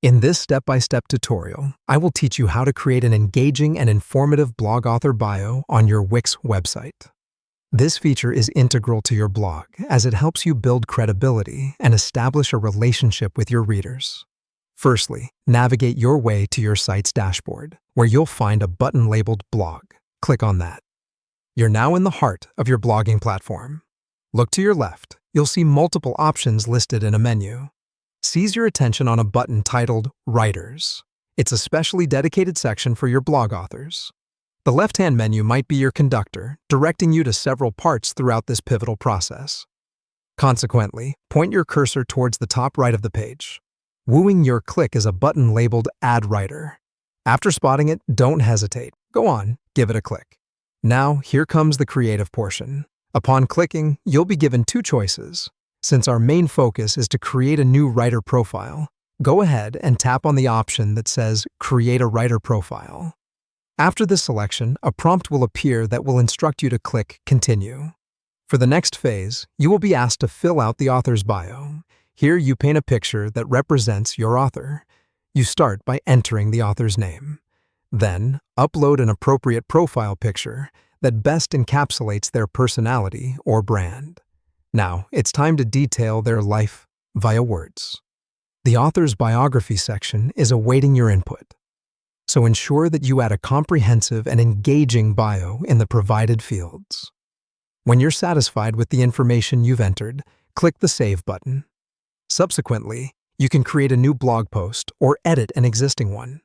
In this step-by-step tutorial, I will teach you how to create an engaging and informative blog author bio on your Wix website. This feature is integral to your blog as it helps you build credibility and establish a relationship with your readers. Firstly, navigate your way to your site's dashboard, where you'll find a button labeled Blog. Click on that. You're now in the heart of your blogging platform. Look to your left. You'll see multiple options listed in a menu. Seize your attention on a button titled Writers. It's a specially dedicated section for your blog authors. The left-hand menu might be your conductor, directing you to several parts throughout this pivotal process. Consequently, point your cursor towards the top right of the page. Wooing your click is a button labeled Add Writer. After spotting it, don't hesitate. Go on, give it a click. Now, here comes the creative portion. Upon clicking, you'll be given two choices. Since our main focus is to create a new writer profile, go ahead and tap on the option that says Create a Writer Profile. After this selection, a prompt will appear that will instruct you to click Continue. For the next phase, you will be asked to fill out the author's bio. Here you paint a picture that represents your author. You start by entering the author's name. Then, upload an appropriate profile picture that best encapsulates their personality or brand. Now, it's time to detail their life via words. The author's biography section is awaiting your input, so ensure that you add a comprehensive and engaging bio in the provided fields. When you're satisfied with the information you've entered, click the Save button. Subsequently, you can create a new blog post or edit an existing one.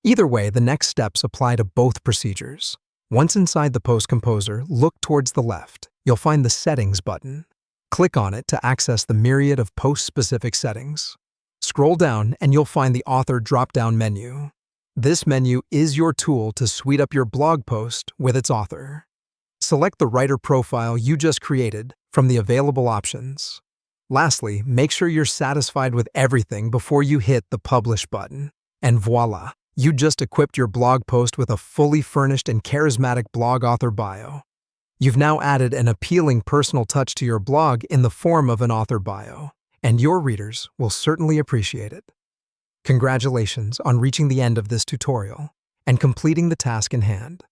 Either way, the next steps apply to both procedures. Once inside the Post Composer, look towards the left. You'll find the Settings button. Click on it to access the myriad of post-specific settings. Scroll down and you'll find the Author drop-down menu. This menu is your tool to sweet up your blog post with its author. Select the writer profile you just created from the available options. Lastly, make sure you're satisfied with everything before you hit the Publish button. And voila! You just equipped your blog post with a fully furnished and charismatic blog author bio. You've now added an appealing personal touch to your blog in the form of an author bio, and your readers will certainly appreciate it. Congratulations on reaching the end of this tutorial and completing the task in hand.